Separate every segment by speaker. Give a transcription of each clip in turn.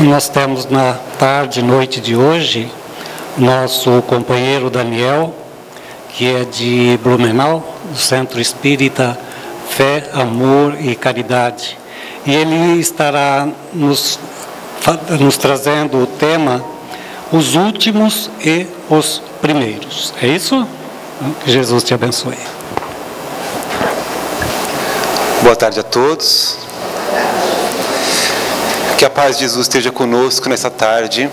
Speaker 1: Nós temos na tarde e noite de hoje nosso companheiro Daniel, que é de Blumenau, do Centro Espírita Fé, Amor e Caridade. E ele estará nos trazendo o tema Os Últimos e os Primeiros. É isso? Que Jesus te abençoe.
Speaker 2: Boa tarde a todos. Que a paz de Jesus esteja conosco nessa tarde.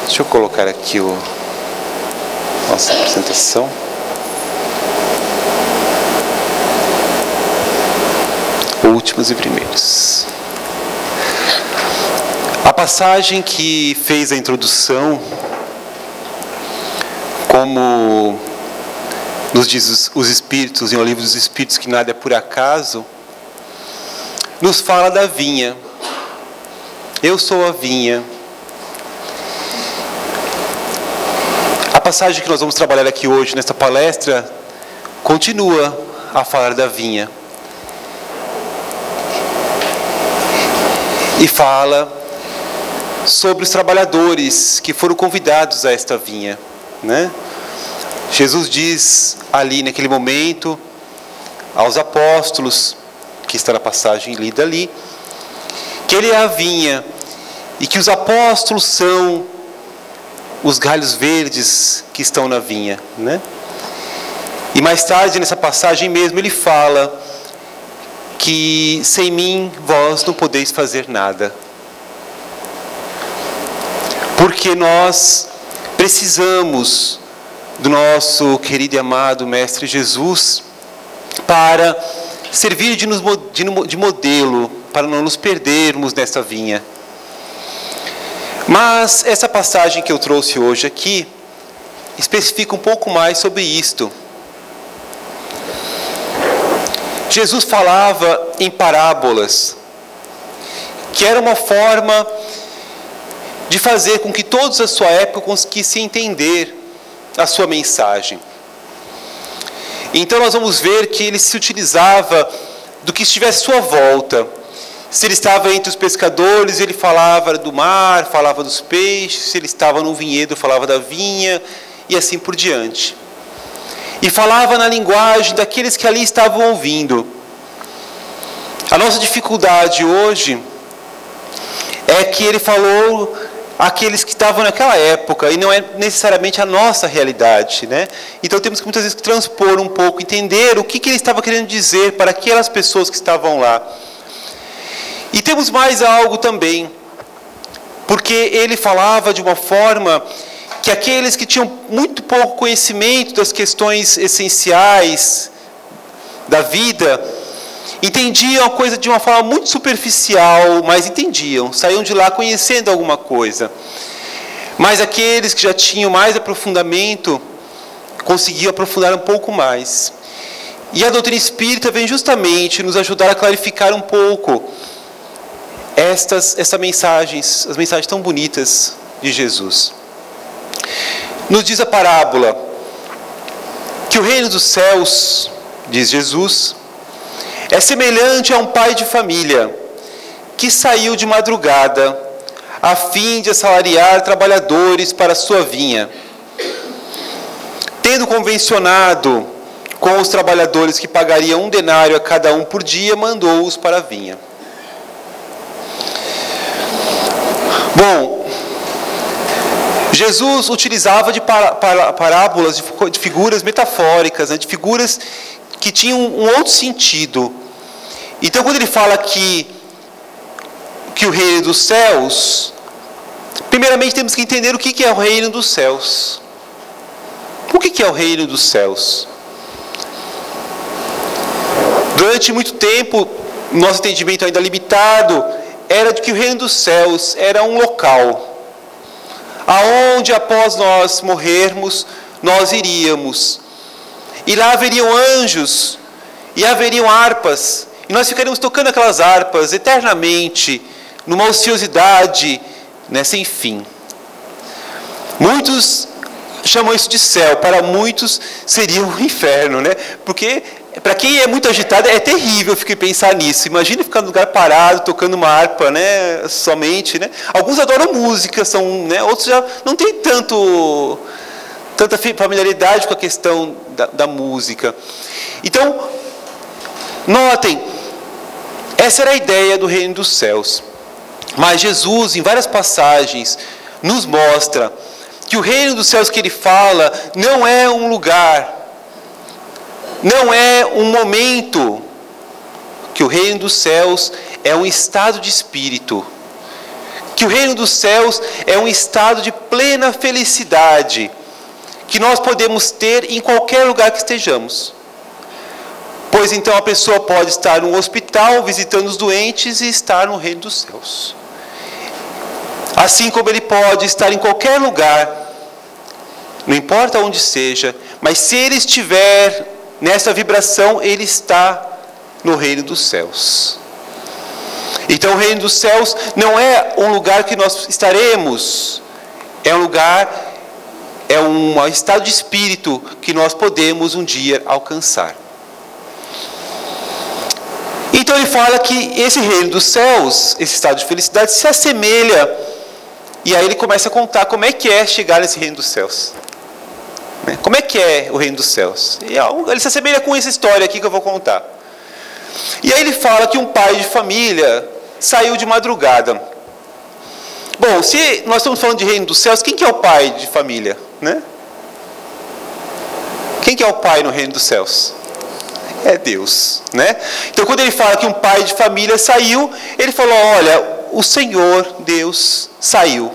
Speaker 2: Deixa eu colocar aqui nossa apresentação. Últimos e primeiros. A passagem que fez a introdução, como nos diz os Espíritos, em O Livro dos Espíritos, que nada é por acaso, nos fala da vinha. Eu sou a vinha. A passagem que nós vamos trabalhar aqui hoje, nesta palestra, continua a falar da vinha. E fala sobre os trabalhadores que foram convidados a esta vinha, né? Jesus diz ali, naquele momento, aos apóstolos, que está na passagem lida ali, que ele é a vinha e que os apóstolos são os galhos verdes que estão na vinha, né? E mais tarde, nessa passagem mesmo, ele fala que sem mim vós não podeis fazer nada. Porque nós precisamos do nosso querido e amado Mestre Jesus para servir de modelo, para não nos perdermos nessa vinha. Mas essa passagem que eu trouxe hoje aqui especifica um pouco mais sobre isto. Jesus falava em parábolas, que era uma forma de fazer com que todos a sua época conseguissem entender a sua mensagem. Então nós vamos ver que ele se utilizava do que estivesse à sua volta. Se ele estava entre os pescadores, ele falava do mar, falava dos peixes. Se ele estava no vinhedo, falava da vinha, e assim por diante. E falava na linguagem daqueles que ali estavam ouvindo. A nossa dificuldade hoje é que ele falou àqueles que estavam naquela época, e não é necessariamente a nossa realidade, né? Então temos que muitas vezes transpor um pouco, entender o que ele estava querendo dizer para aquelas pessoas que estavam lá. E temos mais algo também, porque ele falava de uma forma que aqueles que tinham muito pouco conhecimento das questões essenciais da vida, entendiam a coisa de uma forma muito superficial, mas entendiam, saíam de lá conhecendo alguma coisa. Mas aqueles que já tinham mais aprofundamento, conseguiam aprofundar um pouco mais. E a doutrina espírita vem justamente nos ajudar a clarificar um pouco as mensagens tão bonitas de Jesus. Nos diz a parábola que o reino dos céus, diz Jesus, é semelhante a um pai de família que saiu de madrugada a fim de assalariar trabalhadores para a sua vinha. Tendo convencionado com os trabalhadores que pagariam 1 denário a cada um por dia, mandou-os para a vinha. Bom, Jesus utilizava de parábolas, de figuras metafóricas, né, de figuras que tinham um outro sentido. Então, quando ele fala que o reino dos céus, primeiramente temos que entender o que é o reino dos céus. O que é o reino dos céus? Durante muito tempo, nosso entendimento ainda limitado, era de que o reino dos céus era um local, aonde após nós morrermos, nós iríamos. E lá haveriam anjos, e haveriam harpas, e nós ficaríamos tocando aquelas harpas eternamente, numa ociosidade, né, sem fim. Muitos chamam isso de céu, para muitos seria um inferno, né? Porque para quem é muito agitado, é terrível ficar pensar nisso. Imagina ficar num lugar parado, tocando uma harpa, né, somente, né? Alguns adoram música, né, outros já não têm tanta familiaridade com a questão da música. Então, notem, essa era a ideia do reino dos céus. Mas Jesus, em várias passagens, nos mostra que o reino dos céus que ele fala não é um lugar, não é um momento, que o reino dos céus é um estado de espírito, que o reino dos céus é um estado de plena felicidade, que nós podemos ter em qualquer lugar que estejamos. Pois então a pessoa pode estar num hospital visitando os doentes e estar no reino dos céus. Assim como ele pode estar em qualquer lugar, não importa onde seja, mas se ele estiver nessa vibração, ele está no reino dos céus. Então o reino dos céus não é um lugar que nós estaremos, é um lugar, é um estado de espírito que nós podemos um dia alcançar. Então ele fala que esse reino dos céus, esse estado de felicidade, se assemelha, e aí ele começa a contar como é que é chegar nesse reino dos céus. Como é que é o reino dos céus? E ele se assemelha com essa história aqui que eu vou contar. E aí ele fala que um pai de família saiu de madrugada. Bom, se nós estamos falando de reino dos céus, quem que é o pai de família? Né? Quem que é o pai no reino dos céus? É Deus. Né? Então quando ele fala que um pai de família saiu, ele falou, olha, o Senhor, Deus, saiu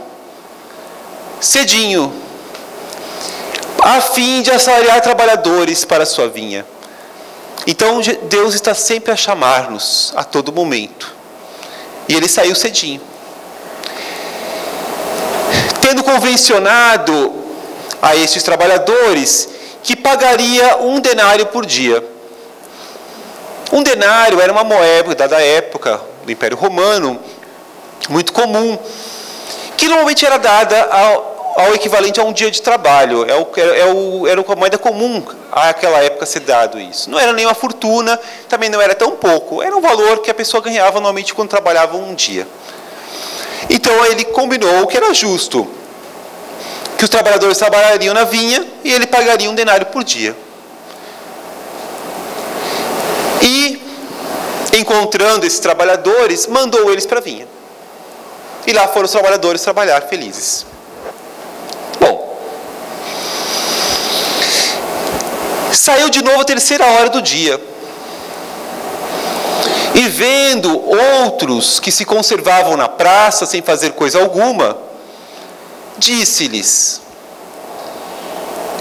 Speaker 2: cedinho, a fim de assalariar trabalhadores para a sua vinha. Então Deus está sempre a chamar-nos a todo momento. E ele saiu cedinho. Tendo convencionado a estes trabalhadores que pagaria 1 denário por dia. 1 denário era uma moeda da época do Império Romano, muito comum, que normalmente era dada ao equivalente a um dia de trabalho. Era uma moeda comum àquela época ser dado isso. Não era nem uma fortuna, também não era tão pouco. Era um valor que a pessoa ganhava normalmente quando trabalhava um dia. Então ele combinou que era justo, que os trabalhadores trabalhariam na vinha e ele pagaria 1 denário por dia. E, encontrando esses trabalhadores, mandou eles para a vinha. E lá foram os trabalhadores trabalhar felizes. Bom, saiu de novo a 3ª hora do dia. E vendo outros que se conservavam na praça sem fazer coisa alguma, disse-lhes: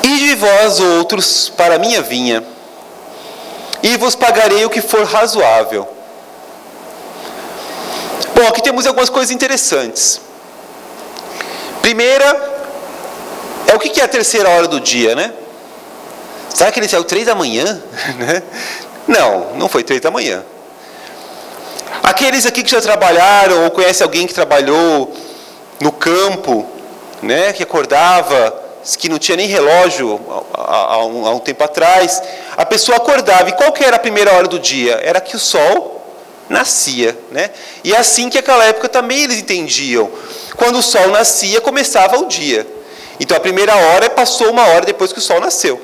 Speaker 2: Ide vós outros para a minha vinha, e vos pagarei o que for razoável. Bom, aqui temos algumas coisas interessantes. Primeira, o que é a 3ª hora do dia, né? Será que ele saiu 3 da manhã? Não foi 3 da manhã. Aqueles aqui que já trabalharam, ou conhece alguém que trabalhou no campo, né, que acordava, que não tinha nem relógio há um tempo atrás, a pessoa acordava, e qual que era a primeira hora do dia? Era que o sol nascia, né? E é assim que naquela época também eles entendiam. Quando o sol nascia, começava o dia. Então a primeira hora passou 1 hora depois que o sol nasceu.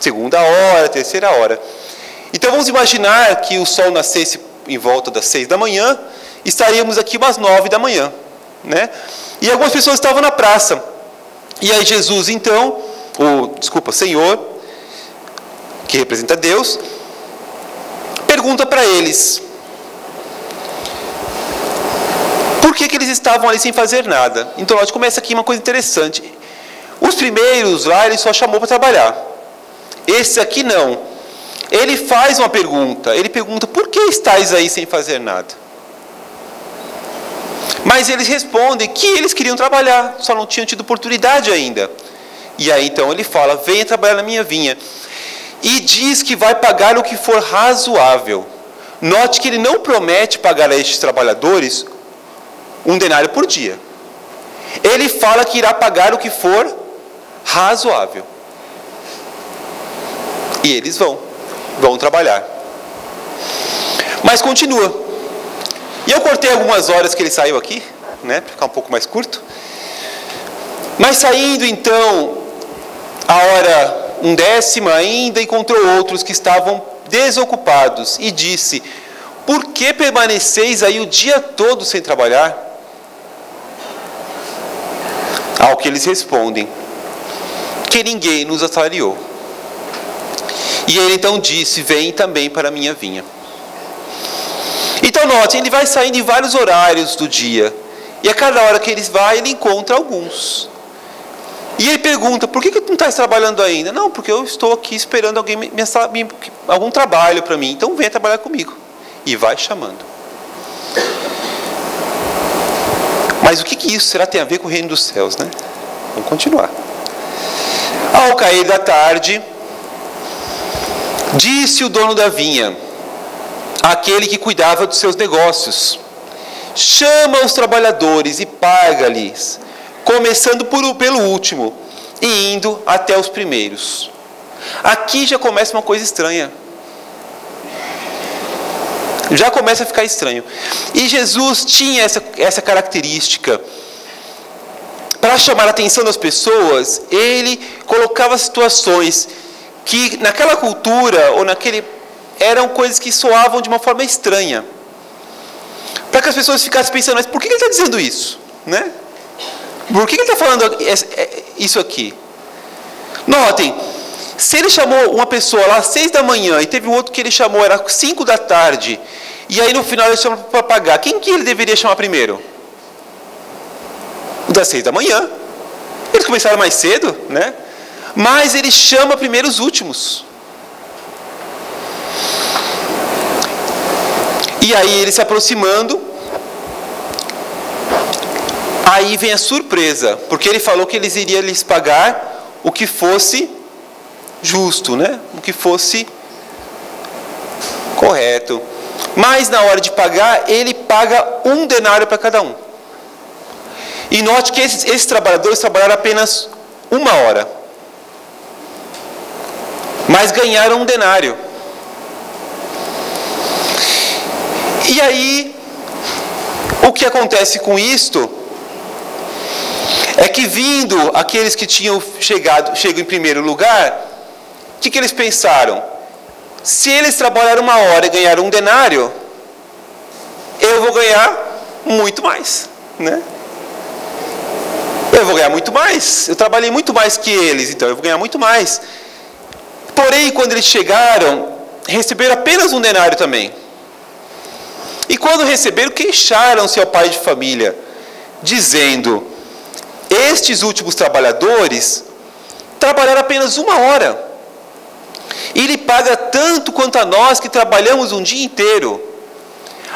Speaker 2: 2ª hora, 3ª hora. Então vamos imaginar que o sol nascesse em volta das 6 da manhã, estaríamos aqui umas 9 da manhã, né? E algumas pessoas estavam na praça. E aí Jesus, então, Senhor, que representa Deus, pergunta para eles: por que eles estavam ali sem fazer nada? Então, nós começa aqui uma coisa interessante. Os primeiros lá, ele só chamou para trabalhar. Esse aqui não. Ele faz uma pergunta. Ele pergunta: por que estáis aí sem fazer nada? Mas eles respondem que eles queriam trabalhar, só não tinham tido oportunidade ainda. E aí então ele fala: venha trabalhar na minha vinha. E diz que vai pagar o que for razoável. Note que ele não promete pagar a estes trabalhadores 1 denário por dia. Ele fala que irá pagar o que for razoável. E eles vão. vão trabalhar. Mas continua. E eu cortei algumas horas que ele saiu aqui, né, para ficar um pouco mais curto. Mas saindo então, a hora 1/10 ainda, encontrou outros que estavam desocupados e disse: por que permaneceis aí o dia todo sem trabalhar? Ao que eles respondem: que ninguém nos assalariou. E ele então disse: vem também para a minha vinha. Então notem, ele vai saindo em vários horários do dia. E a cada hora que ele vai, ele encontra alguns. E ele pergunta: por que não estás trabalhando ainda? Não, porque eu estou aqui esperando alguém algum trabalho para mim. Então venha trabalhar comigo. E vai chamando. Mas o que isso será tem a ver com o reino dos céus, né? Vamos continuar. Ao cair da tarde, disse o dono da vinha, aquele que cuidava dos seus negócios: chama os trabalhadores e paga-lhes, começando pelo último e indo até os primeiros. Aqui já começa uma coisa estranha. Já começa a ficar estranho. E Jesus tinha essa característica. Para chamar a atenção das pessoas, ele colocava situações que naquela cultura ou eram coisas que soavam de uma forma estranha. Para que as pessoas ficassem pensando: mas por que ele está dizendo isso? Né? Por que ele está falando isso aqui? Notem, se ele chamou uma pessoa lá às 6 da manhã e teve um outro que ele chamou, era 5 da tarde, e aí no final ele chama para pagar, quem que ele deveria chamar primeiro? O das 6 da manhã. Eles começaram mais cedo, né? Mas ele chama primeiro os últimos. E aí ele se aproximando, aí vem a surpresa, porque ele falou que eles iriam lhes pagar o que fosse justo, né? O que fosse correto. Mas na hora de pagar, ele paga 1 denário para cada um. E note que esses trabalhadores trabalharam apenas 1 hora, mas ganharam 1 denário. E aí, o que acontece com isto é que, vindo aqueles que tinham chegam em primeiro lugar, o que eles pensaram? Se eles trabalharam 1 hora e ganharam 1 denário, eu vou ganhar muito mais, né? Eu vou ganhar muito mais. Eu trabalhei muito mais que eles, então eu vou ganhar muito mais. Porém, quando eles chegaram, receberam apenas 1 denário também. E quando receberam, queixaram-se ao pai de família, dizendo: estes últimos trabalhadores trabalharam apenas 1 hora. E ele paga tanto quanto a nós que trabalhamos um dia inteiro.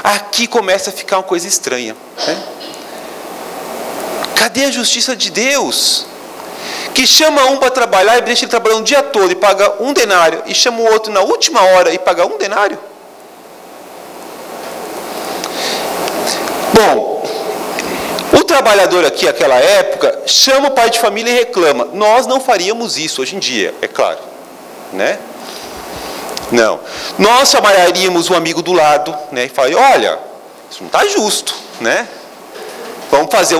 Speaker 2: Aqui começa a ficar uma coisa estranha, né? Cadê a justiça de Deus? Que chama um para trabalhar e deixa ele trabalhar um dia todo e paga 1 denário, e chama o outro na última hora e paga 1 denário? Bom, o trabalhador aqui, naquela época, chama o pai de família e reclama. Nós não faríamos isso hoje em dia, é claro, né? Não. Nós chamaríamos um amigo do lado, né, e falaria: olha, isso não está justo, né? Vamos fazer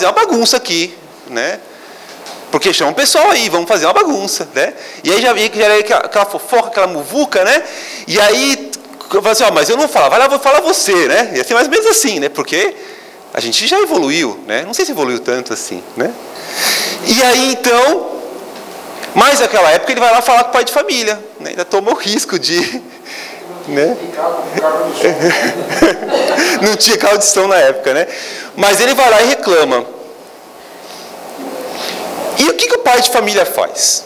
Speaker 2: uma bagunça aqui, né? Porque chama o pessoal aí, vamos fazer uma bagunça, né? E aí já era aquela fofoca, aquela muvuca, né? E aí eu falei assim: ó, mas eu não falo, vai lá, vou falar você, né? Ia ser mais ou menos assim, né? Porque a gente já evoluiu, né? Não sei se evoluiu tanto assim, né? E aí então, mas naquela época ele vai lá falar com o pai de família, né? Ainda tomou o risco de, né? Não tinha carro de som na época, né? Mas ele vai lá e reclama. E o que o pai de família faz?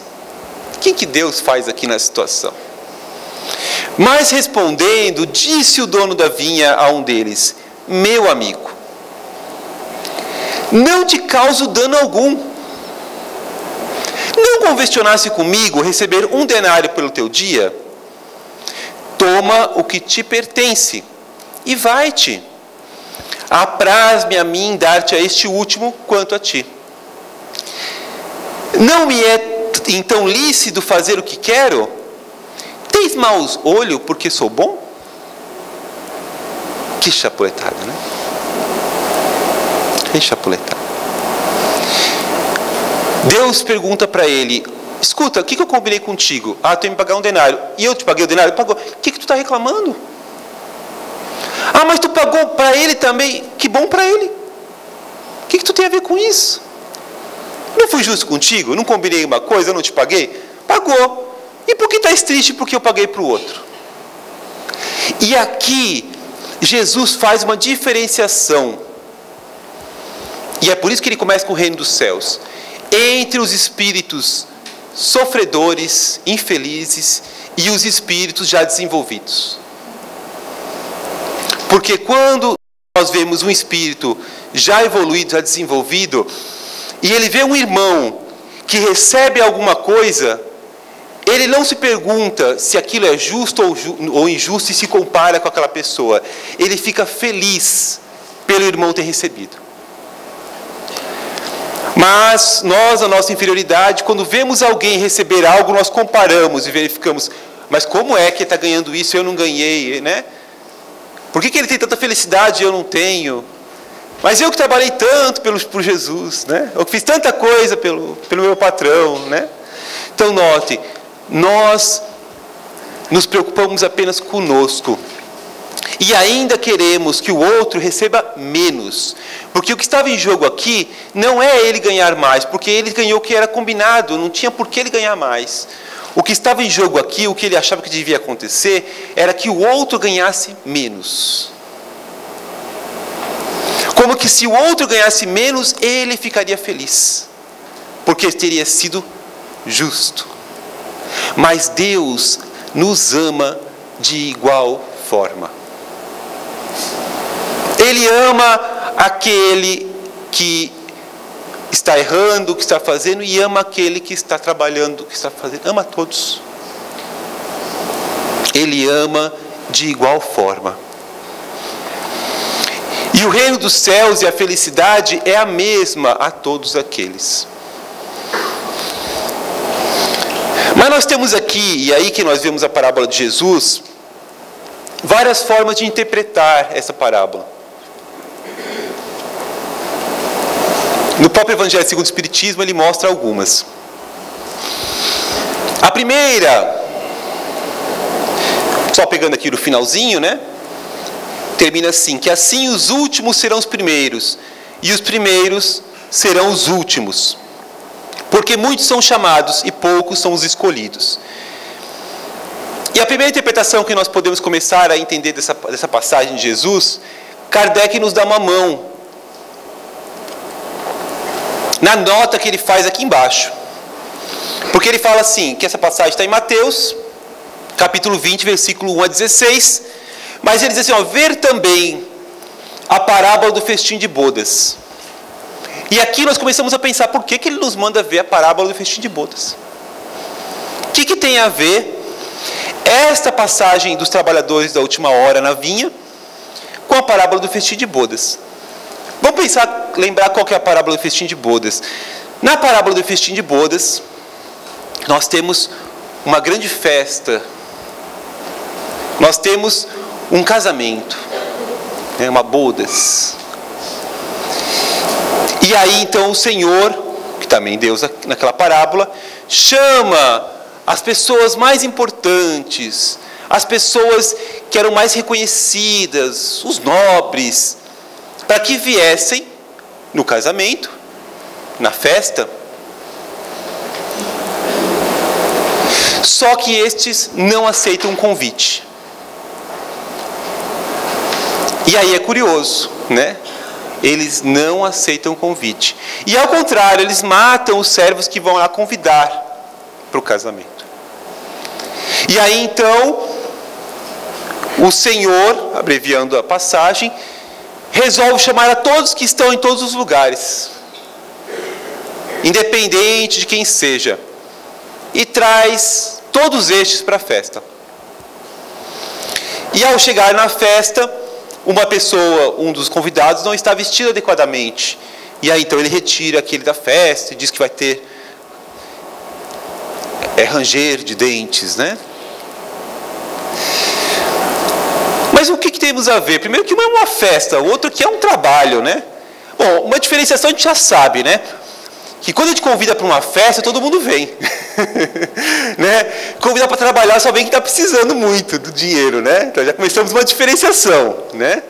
Speaker 2: O que Deus faz aqui na situação? Mas respondendo, disse o dono da vinha a um deles: meu amigo, não te causo dano algum. Não convencionasse comigo receber 1 denário pelo teu dia? Toma o que te pertence e vai-te. Apraz-me a mim dar-te a este último quanto a ti. Não me é então lícito fazer o que quero? Tens maus olhos porque sou bom? Que chapuletada, né? Que chapuletada. Deus pergunta para ele: escuta, o que eu combinei contigo? Ah, tu ia me pagar um denário. E eu te paguei o denário? Pagou. O que tu está reclamando? Ah, mas tu pagou para ele também. Que bom para ele. O que tu tem a ver com isso? Não fui justo contigo? Não combinei uma coisa, eu não te paguei? Pagou. E por que estás triste porque eu paguei para o outro? E aqui, Jesus faz uma diferenciação. E é por isso que ele começa com o reino dos céus. Entre os espíritos sofredores, infelizes, e os espíritos já desenvolvidos. Porque quando nós vemos um espírito já evoluído, já desenvolvido, e ele vê um irmão que recebe alguma coisa, ele não se pergunta se aquilo é justo ou injusto e se compara com aquela pessoa. Ele fica feliz pelo irmão ter recebido. Mas nós, a nossa inferioridade, quando vemos alguém receber algo, nós comparamos e verificamos: mas como é que ele está ganhando isso e eu não ganhei, né? Por que ele tem tanta felicidade e eu não tenho? Mas eu que trabalhei tanto por Jesus, né? Eu que fiz tanta coisa pelo meu patrão, né? Então note, nós nos preocupamos apenas conosco. E ainda queremos que o outro receba menos. Porque o que estava em jogo aqui não é ele ganhar mais, porque ele ganhou o que era combinado, não tinha por que ele ganhar mais. O que estava em jogo aqui, o que ele achava que devia acontecer, era que o outro ganhasse menos. Como que se o outro ganhasse menos, ele ficaria feliz. Porque teria sido justo. Mas Deus nos ama de igual forma. Ele ama aquele que está errando, que está fazendo, e ama aquele que está trabalhando, que está fazendo. Ama todos. Ele ama de igual forma. E o reino dos céus e a felicidade é a mesma a todos aqueles. Mas nós temos aqui, e aí que nós vemos a parábola de Jesus, várias formas de interpretar essa parábola. No próprio Evangelho segundo o Espiritismo, ele mostra algumas. A primeira, só pegando aqui no finalzinho, né? Termina assim: que assim os últimos serão os primeiros, e os primeiros serão os últimos. Porque muitos são chamados e poucos são os escolhidos. E a primeira interpretação que nós podemos começar a entender dessa passagem de Jesus, Kardec nos dá uma mão na nota que ele faz aqui embaixo. Porque ele fala assim, que essa passagem está em Mateus, capítulo 20, versículo 1 a 16, mas ele diz assim, ver também a parábola do festim de bodas. E aqui nós começamos a pensar, por que ele nos manda ver a parábola do festim de bodas? O que tem a ver esta passagem dos trabalhadores da última hora na vinha com a parábola do festim de bodas? Vamos lembrar qual que é a parábola do festim de bodas. Na parábola do festim de bodas, nós temos uma grande festa. Nós temos um casamento, uma bodas. E aí então o Senhor, que também Deus naquela parábola, chama as pessoas mais importantes, as pessoas que eram mais reconhecidas, os nobres, para que viessem no casamento, na festa. Só que estes não aceitam o convite. E aí é curioso, né? Eles não aceitam o convite. E ao contrário, eles matam os servos que vão lá convidar para o casamento. E aí então, o Senhor, abreviando a passagem, resolve chamar a todos que estão em todos os lugares, independente de quem seja, e traz todos estes para a festa. E ao chegar na festa, uma pessoa, um dos convidados, não está vestido adequadamente. E aí então ele retira aquele da festa e diz que vai ter ranger de dentes, né? Mas o que temos a ver? Primeiro que uma é uma festa, o outro que é um trabalho, né? Bom, uma diferenciação a gente já sabe, né? Que quando a gente convida para uma festa, todo mundo vem. Né? Convidar para trabalhar só vem quem está precisando muito do dinheiro, né? Então já começamos uma diferenciação, né?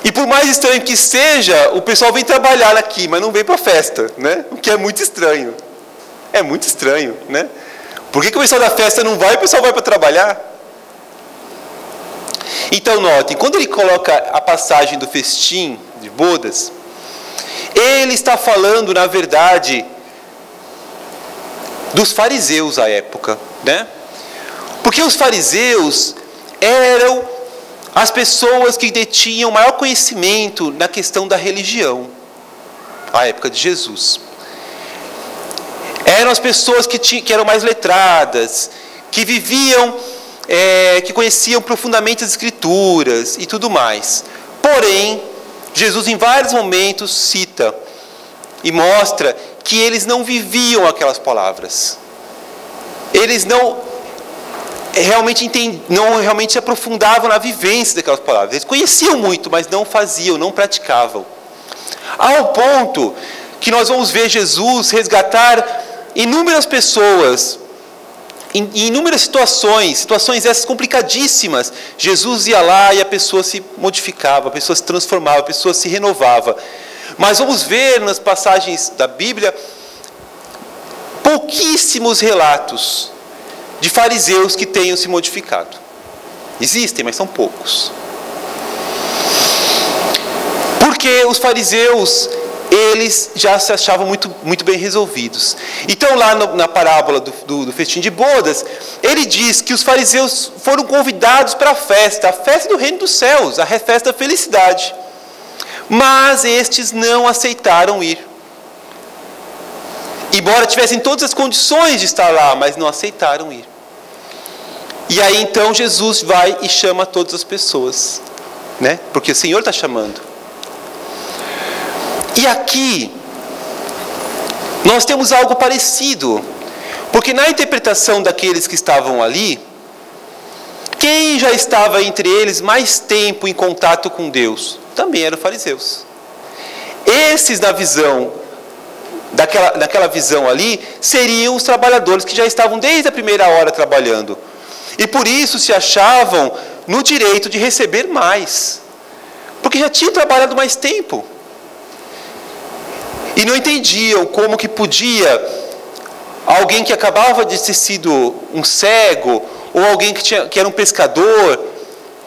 Speaker 2: E por mais estranho que seja, o pessoal vem trabalhar aqui, mas não vem para a festa, né? O que é muito estranho. É muito estranho, né? Por que o pessoal da festa não vai e o pessoal vai para trabalhar? Então notem, quando ele coloca a passagem do festim de bodas, ele está falando, na verdade, dos fariseus à época, né? Porque os fariseus eram as pessoas que detinham maior conhecimento na questão da religião, à época de Jesus. Eram as pessoas que eram mais letradas, que viviam, que conheciam profundamente as Escrituras e tudo mais. Porém, Jesus em vários momentos cita e mostra que eles não viviam aquelas palavras. Eles não realmente se aprofundavam na vivência daquelas palavras. Eles conheciam muito, mas não faziam, não praticavam. Ao ponto que nós vamos ver Jesus resgatar inúmeras pessoas, em inúmeras situações essas complicadíssimas. Jesus ia lá e a pessoa se modificava, a pessoa se transformava, a pessoa se renovava. Mas vamos ver nas passagens da Bíblia pouquíssimos relatos de fariseus que tenham se modificado. Existem, mas são poucos. Porque os fariseus, eles já se achavam muito bem resolvidos. Então lá na parábola do festim de bodas, ele diz que os fariseus foram convidados para a festa do reino dos céus, a festa da felicidade. Mas estes não aceitaram ir. Embora tivessem todas as condições de estar lá, mas não aceitaram ir. E aí então Jesus vai e chama todas as pessoas, né? Porque o Senhor está chamando. E aqui nós temos algo parecido, porque na interpretação daqueles que estavam ali, quem já estava entre eles mais tempo em contato com Deus? Também eram fariseus. Esses, naquela visão ali, seriam os trabalhadores que já estavam desde a primeira hora trabalhando. E por isso se achavam no direito de receber mais. Porque já tinham trabalhado mais tempo. E não entendiam como que podia alguém que acabava de ter sido um cego, ou alguém que era um pescador,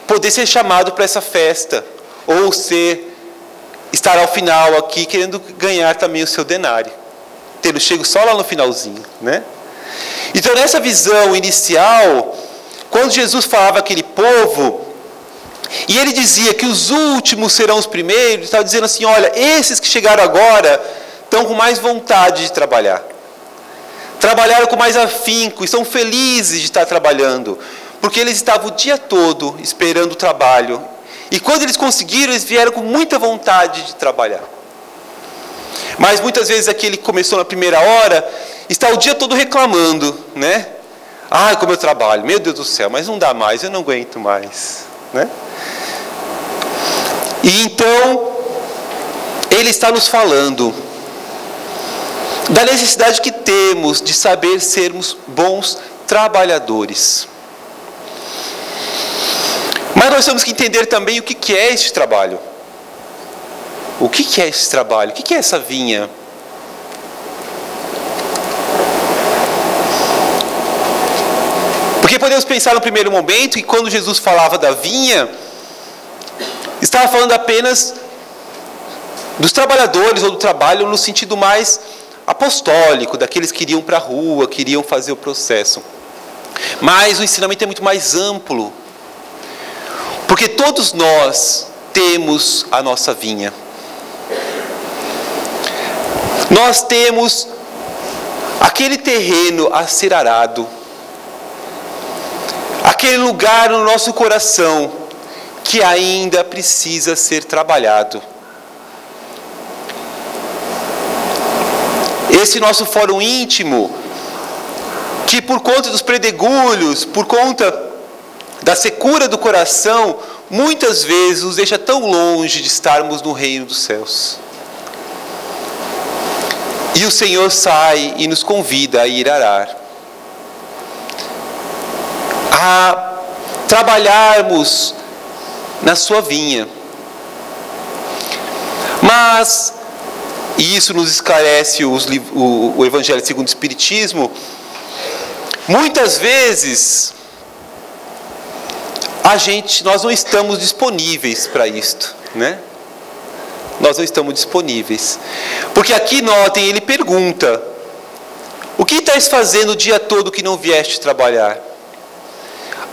Speaker 2: poder ser chamado para essa festa, ou estar ao final aqui querendo ganhar também o seu denário, tendo chego só lá no finalzinho, né? Então nessa visão inicial, quando Jesus falava aquele povo, e ele dizia que os últimos serão os primeiros, ele estava dizendo assim, olha, esses que chegaram agora estão com mais vontade de trabalhar. Trabalharam com mais afinco, estão felizes de estar trabalhando, porque eles estavam o dia todo esperando o trabalho. E quando eles conseguiram, eles vieram com muita vontade de trabalhar. Mas muitas vezes aquele que começou na primeira hora, está o dia todo reclamando, né? Ai, como eu trabalho, meu Deus do céu, mas não dá mais, eu não aguento mais, né? E então, ele está nos falando da necessidade que temos de saber sermos bons trabalhadores. Mas nós temos que entender também o que é esse trabalho. O que é esse trabalho? O que é essa vinha? Porque podemos pensar no primeiro momento que quando Jesus falava da vinha, estava falando apenas dos trabalhadores ou do trabalho no sentido mais apostólico, daqueles que iriam para a rua, queriam fazer o processo. Mas o ensinamento é muito mais amplo, porque todos nós temos a nossa vinha. Nós temos aquele terreno a ser arado, aquele lugar no nosso coração que ainda precisa ser trabalhado. Esse nosso fórum íntimo, que por conta dos predegulhos, por conta da secura do coração, muitas vezes nos deixa tão longe de estarmos no reino dos céus. E o Senhor sai e nos convida a ir arar, a trabalharmos na sua vinha. Mas, e isso nos esclarece o Evangelho segundo o Espiritismo, muitas vezes nós não estamos disponíveis para isto, né? Nós não estamos disponíveis. Porque aqui, notem, ele pergunta: o que estás fazendo o dia todo que não vieste trabalhar?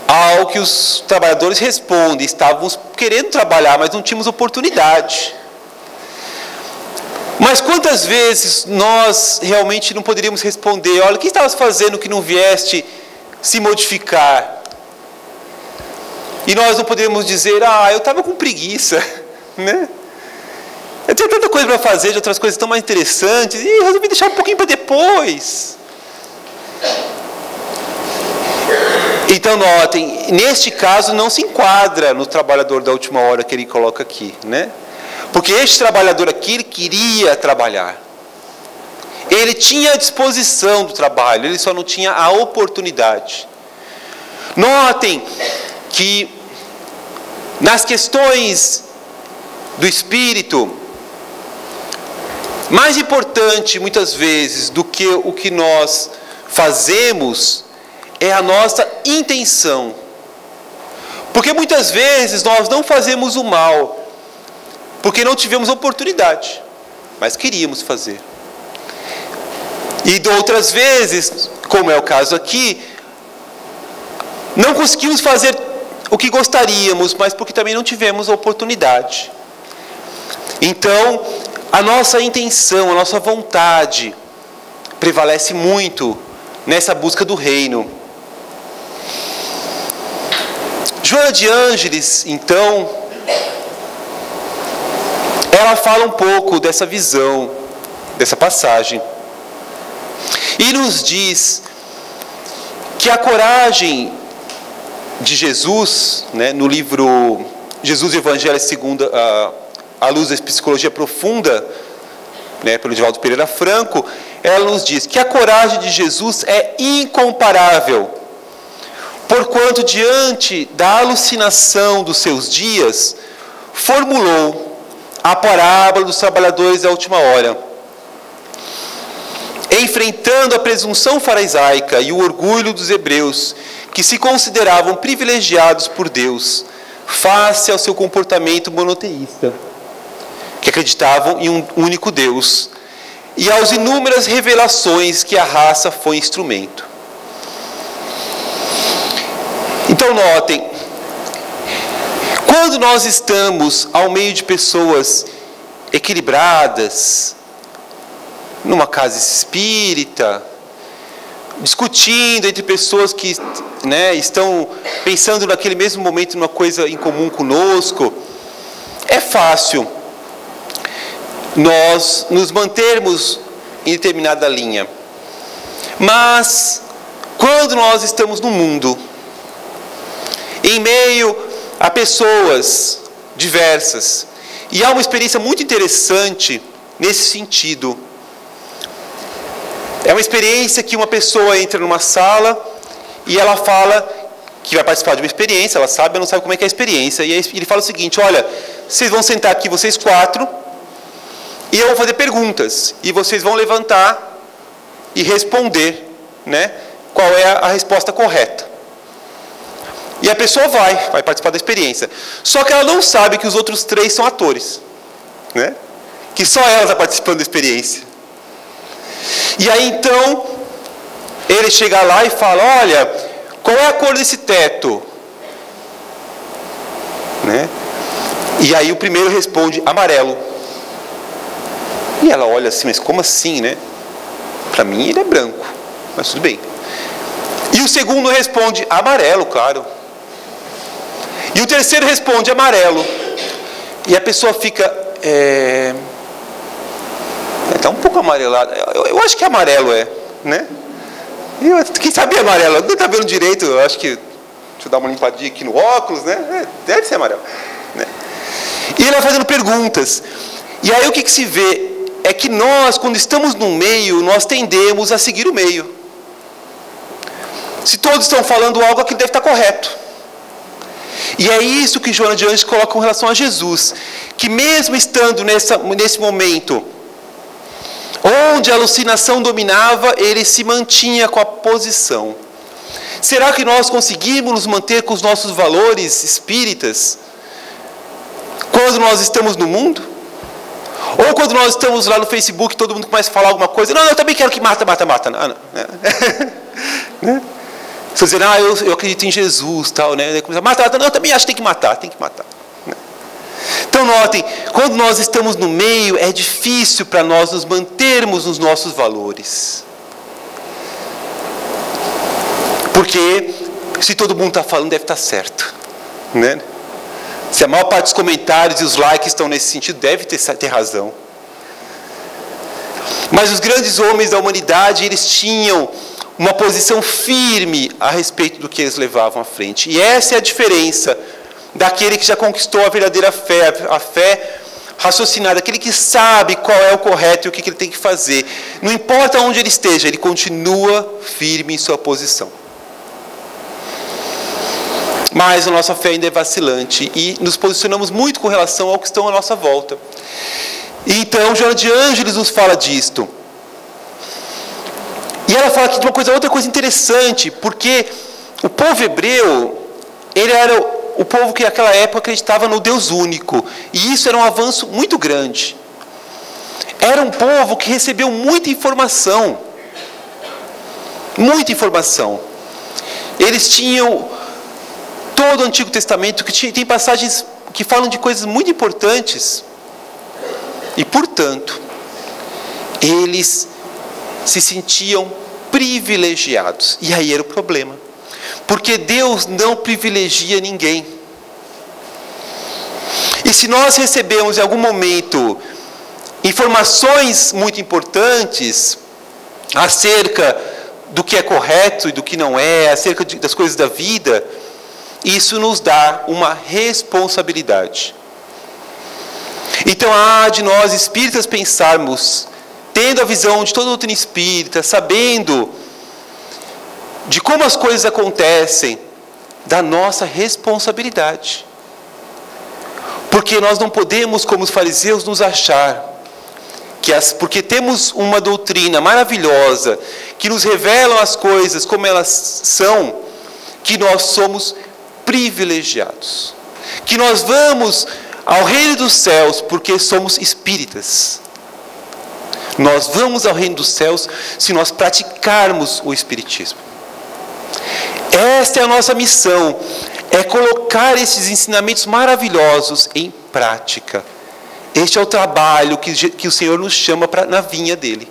Speaker 2: Ao que os trabalhadores respondem: estávamos querendo trabalhar, mas não tínhamos oportunidade. Mas quantas vezes nós realmente não poderíamos responder: olha, o que estavas fazendo que não vieste se modificar? E nós não poderíamos dizer: eu estava com preguiça, né? Eu tinha tanta coisa para fazer, de outras coisas tão mais interessantes, e resolvi deixar um pouquinho para depois. Então, notem, neste caso não se enquadra no trabalhador da última hora que ele coloca aqui, né? Porque este trabalhador aqui, ele queria trabalhar. Ele tinha a disposição do trabalho, ele só não tinha a oportunidade. Notem que nas questões do espírito, mais importante muitas vezes do que o que nós fazemos é a nossa intenção. Porque muitas vezes nós não fazemos o mal porque não tivemos oportunidade, mas queríamos fazer. E de outras vezes, como é o caso aqui, não conseguimos fazer o que gostaríamos, mas porque também não tivemos a oportunidade. Então, a nossa intenção, a nossa vontade prevalece muito nessa busca do reino. Joana de Ângeles, então, ela fala um pouco dessa visão, dessa passagem. E nos diz que a coragem de Jesus, né, no livro Jesus e Evangelho segundo a luz da psicologia profunda, né, pelo Divaldo Pereira Franco, ela nos diz que a coragem de Jesus é incomparável, porquanto diante da alucinação dos seus dias, formulou a parábola dos trabalhadores da última hora, enfrentando a presunção farisaica e o orgulho dos hebreus, que se consideravam privilegiados por Deus, face ao seu comportamento monoteísta, que acreditavam em um único Deus, e às inúmeras revelações que a raça foi instrumento. Então notem, quando nós estamos ao meio de pessoas equilibradas, numa casa espírita, discutindo entre pessoas que, né, estão pensando naquele mesmo momento numa coisa em comum conosco, é fácil nós nos mantermos em determinada linha. Mas, quando nós estamos no mundo, em meio a pessoas diversas, e há uma experiência muito interessante nesse sentido. É uma experiência que uma pessoa entra numa sala e ela fala que vai participar de uma experiência, ela sabe, mas não sabe como é que é a experiência. E aí ele fala o seguinte: olha, vocês vão sentar aqui, vocês 4, e eu vou fazer perguntas, e vocês vão levantar e responder, né, qual é a resposta correta. E a pessoa vai participar da experiência. Só que ela não sabe que os outros 3 são atores, né? Que só ela está participando da experiência. E aí então, ele chega lá e fala: olha, qual é a cor desse teto? Né? E aí o primeiro responde: amarelo. E ela olha assim: mas como assim, né? Para mim ele é branco, mas tudo bem. E o segundo responde: amarelo, claro. E o terceiro responde: amarelo. E a pessoa fica... Está um pouco amarelado. Eu acho que amarelo é, né? Quem sabe é amarelo? Não está vendo direito, eu acho que Deixa eu dar uma limpadinha aqui no óculos, né? Deve ser amarelo. Né? E ele vai fazendo perguntas. E aí o que se vê é que nós, quando estamos no meio, nós tendemos a seguir o meio. Se todos estão falando algo, aquilo deve estar correto. E é isso que Joana de Ângeles coloca com relação a Jesus. Que mesmo estando nesse momento, onde a alucinação dominava, ele se mantinha com a posição. Será que nós conseguimos nos manter com os nossos valores espíritas quando nós estamos no mundo? Ou quando nós estamos lá no Facebook, todo mundo começa a falar alguma coisa, não, eu também quero que mata. Não, não. Né? Você dizer, eu acredito em Jesus, tal, né? Mata, não, eu também acho que tem que matar. Né? Então notem, quando nós estamos no meio, é difícil para nós nos mantermos nos nossos valores. Porque se todo mundo está falando, deve estar certo. Né? Se a maior parte dos comentários e os likes estão nesse sentido, deve ter razão. Mas os grandes homens da humanidade, eles tinham uma posição firme a respeito do que eles levavam à frente. E essa é a diferença daquele que já conquistou a verdadeira fé, a fé raciocinada, aquele que sabe qual é o correto e o que ele tem que fazer. Não importa onde ele esteja, ele continua firme em sua posição. Mas a nossa fé ainda é vacilante e nos posicionamos muito com relação ao que estão à nossa volta. Então, Joana de Ângeles nos fala disto. E ela fala aqui de outra coisa interessante, porque o povo hebreu, ele era o povo que naquela época acreditava no Deus único. E isso era um avanço muito grande. Era um povo que recebeu muita informação. Muita informação. Eles tinham todo o Antigo Testamento, que tem passagens que falam de coisas muito importantes. E, portanto, eles se sentiam privilegiados. E aí era o problema. Porque Deus não privilegia ninguém. E se nós recebemos em algum momento informações muito importantes acerca do que é correto e do que não é, acerca das coisas da vida, isso nos dá uma responsabilidade. Então há de nós espíritas pensarmos, tendo a visão de toda a doutrina espírita, sabendo de como as coisas acontecem, da nossa responsabilidade. Porque nós não podemos, como os fariseus, nos achar porque temos uma doutrina maravilhosa que nos revela as coisas como elas são, que nós somos privilegiados. Que nós vamos ao reino dos céus porque somos espíritas. Nós vamos ao reino dos céus se nós praticarmos o espiritismo. Esta é a nossa missão, é colocar esses ensinamentos maravilhosos em prática. Este é o trabalho que o Senhor nos chama na vinha dele.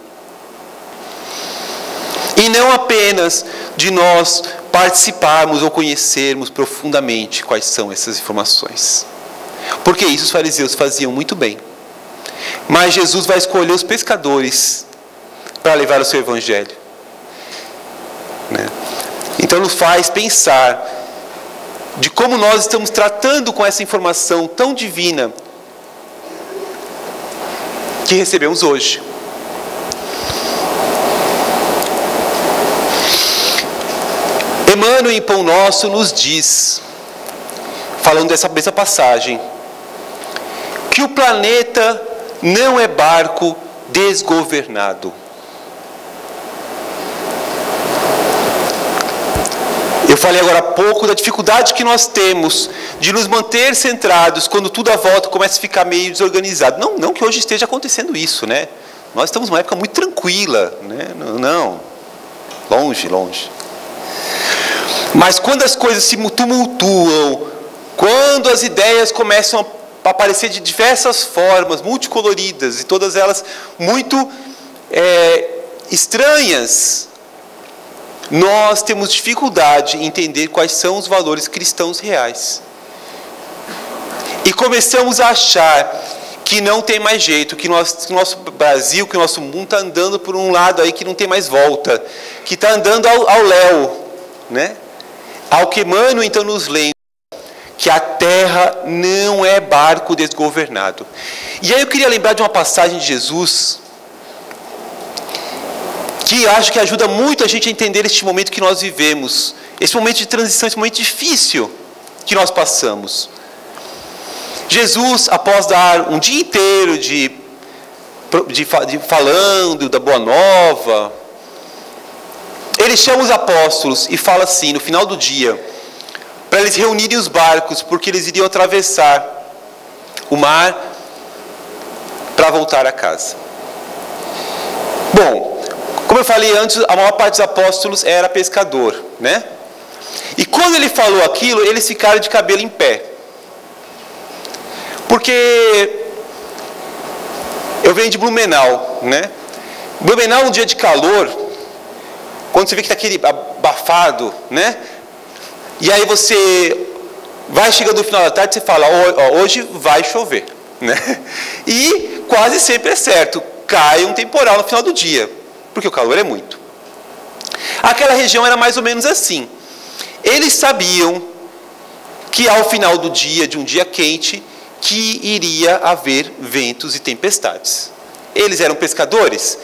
Speaker 2: E não apenas de nós participarmos ou conhecermos profundamente quais são essas informações. Porque isso os fariseus faziam muito bem. Mas Jesus vai escolher os pescadores para levar o seu evangelho. Né? Então nos faz pensar de como nós estamos tratando com essa informação tão divina que recebemos hoje. Emmanuel, em Pão Nosso, nos diz, falando dessa mesma passagem, que o planeta não é barco desgovernado. Eu falei agora há pouco da dificuldade que nós temos de nos manter centrados quando tudo à volta começa a ficar meio desorganizado. Não que hoje esteja acontecendo isso, né? Nós estamos numa época muito tranquila, né? Não, longe. Mas quando as coisas se tumultuam, quando as ideias começam a aparecer de diversas formas, multicoloridas, e todas elas muito estranhas, nós temos dificuldade em entender quais são os valores cristãos reais. E começamos a achar que não tem mais jeito, que o nosso Brasil, que o nosso mundo está andando por um lado aí que não tem mais volta, que está andando ao léu, né? Ao que Emmanuel então nos lembra que a terra não é barco desgovernado. E aí eu queria lembrar de uma passagem de Jesus que acho que ajuda muito a gente a entender este momento que nós vivemos, esse momento de transição, esse momento difícil que nós passamos. Jesus, após dar um dia inteiro de falando da Boa Nova, ele chama os apóstolos e fala assim, no final do dia, para eles reunirem os barcos, porque eles iriam atravessar o mar para voltar a casa. Bom, como eu falei antes, a maior parte dos apóstolos era pescador, né? E quando ele falou aquilo, eles ficaram de cabelo em pé. Porque eu venho de Blumenau, né? Blumenau, um dia de calor, quando você vê que está aquele abafado, né? E aí você vai chegando no final da tarde, você fala, hoje vai chover, né? E quase sempre é certo, cai um temporal no final do dia, porque o calor é muito. Aquela região era mais ou menos assim. Eles sabiam que ao final do dia, de um dia quente, que iria haver ventos e tempestades. Eles eram pescadores.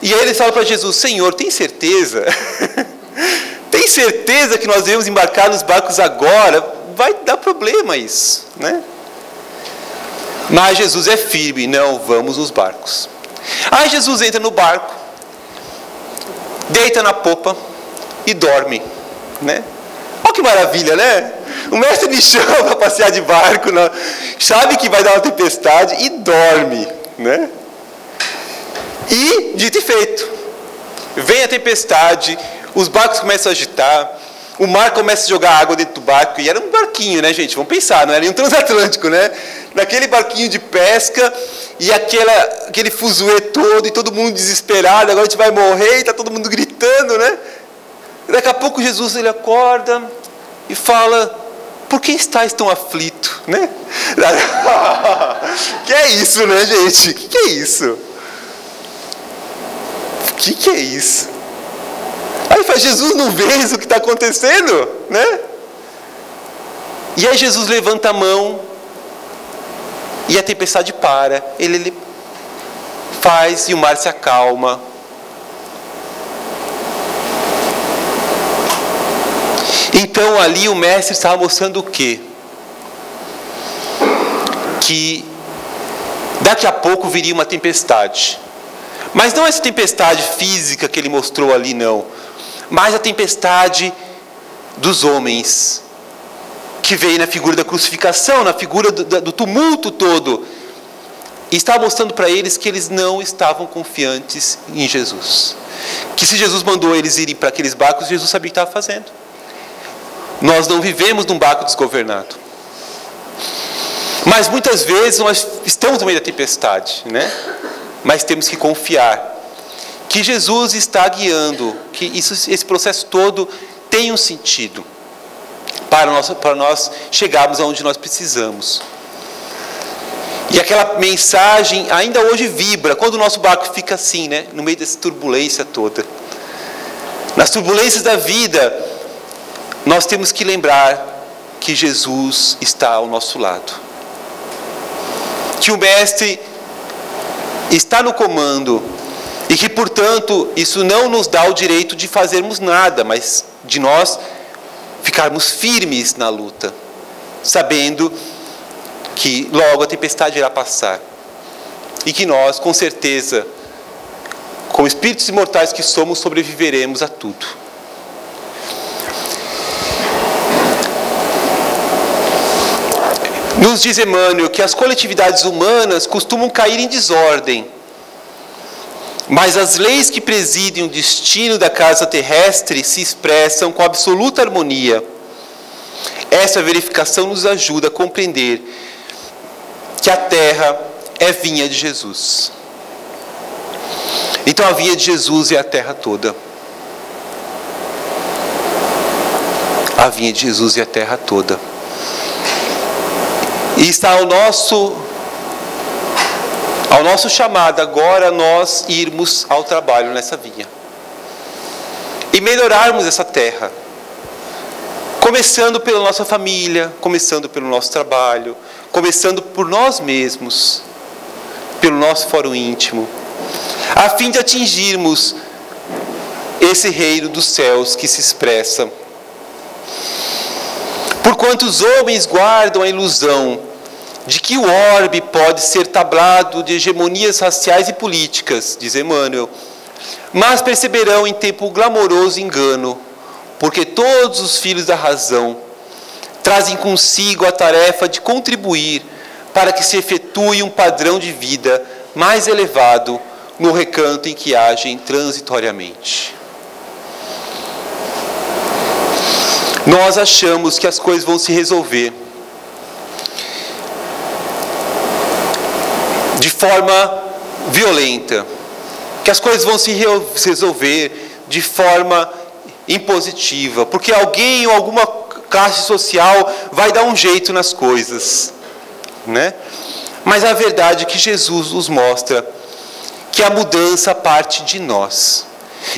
Speaker 2: E aí eles falam para Jesus, Senhor, tem certeza? Tem certeza que nós devemos embarcar nos barcos agora? Vai dar problema isso, né? Mas Jesus é firme, não, vamos nos barcos. Aí Jesus entra no barco, deita na popa e dorme, né? Olha que maravilha, né? O mestre me chama para passear de barco, não, sabe que vai dar uma tempestade e dorme, né? E, dito e feito, vem a tempestade, os barcos começam a agitar, o mar começa a jogar água dentro do barco, e era um barquinho, né, gente? Vamos pensar, não era nem um transatlântico, né? Naquele barquinho de pesca, e aquele fuzuê todo, e todo mundo desesperado, agora a gente vai morrer, e está todo mundo gritando, né? E daqui a pouco Jesus, ele acorda e fala, por que estáis tão aflito, né? Que é isso, né, gente? Que é isso? Que é isso? Aí fala, Jesus, não vês o que está acontecendo, né? E aí Jesus levanta a mão e a tempestade para, ele faz e o mar se acalma. Então ali o mestre estava mostrando o quê? Que daqui a pouco viria uma tempestade. Mas não essa tempestade física que ele mostrou ali, não. Mas a tempestade dos homens, que veio na figura da crucificação, na figura do tumulto todo. E estava mostrando para eles que eles não estavam confiantes em Jesus. Que se Jesus mandou eles irem para aqueles barcos, Jesus sabia o que estava fazendo. Nós não vivemos num barco desgovernado. Mas muitas vezes nós estamos no meio da tempestade, né? Mas temos que confiar que Jesus está guiando, que esse processo todo tem um sentido para nós chegarmos aonde nós precisamos. E aquela mensagem ainda hoje vibra quando o nosso barco fica assim, né? No meio dessa turbulência toda. Nas turbulências da vida, nós temos que lembrar que Jesus está ao nosso lado. Que o Mestre está no comando e que, portanto, isso não nos dá o direito de fazermos nada, mas de nós ficarmos firmes na luta, sabendo que logo a tempestade irá passar e que nós, com certeza, como espíritos imortais que somos, sobreviveremos a tudo. Nos diz Emmanuel que as coletividades humanas costumam cair em desordem, mas as leis que presidem o destino da casa terrestre se expressam com absoluta harmonia. Essa verificação nos ajuda a compreender que a terra é vinha de Jesus. Então a vinha de Jesus é a terra toda. A vinha de Jesus é a terra toda. E está ao nosso chamado agora nós irmos ao trabalho nessa vinha. E melhorarmos essa terra. Começando pela nossa família, começando pelo nosso trabalho, começando por nós mesmos, pelo nosso fórum íntimo, a fim de atingirmos esse reino dos céus que se expressa. Porquanto os homens guardam a ilusão de que o orbe pode ser tablado de hegemonias raciais e políticas, diz Emmanuel, mas perceberão em tempo glamouroso engano, porque todos os filhos da razão trazem consigo a tarefa de contribuir para que se efetue um padrão de vida mais elevado no recanto em que agem transitoriamente. Nós achamos que as coisas vão se resolver de forma violenta, que as coisas vão se resolver de forma impositiva, porque alguém ou alguma classe social vai dar um jeito nas coisas, né? Mas a verdade é que Jesus nos mostra que a mudança parte de nós.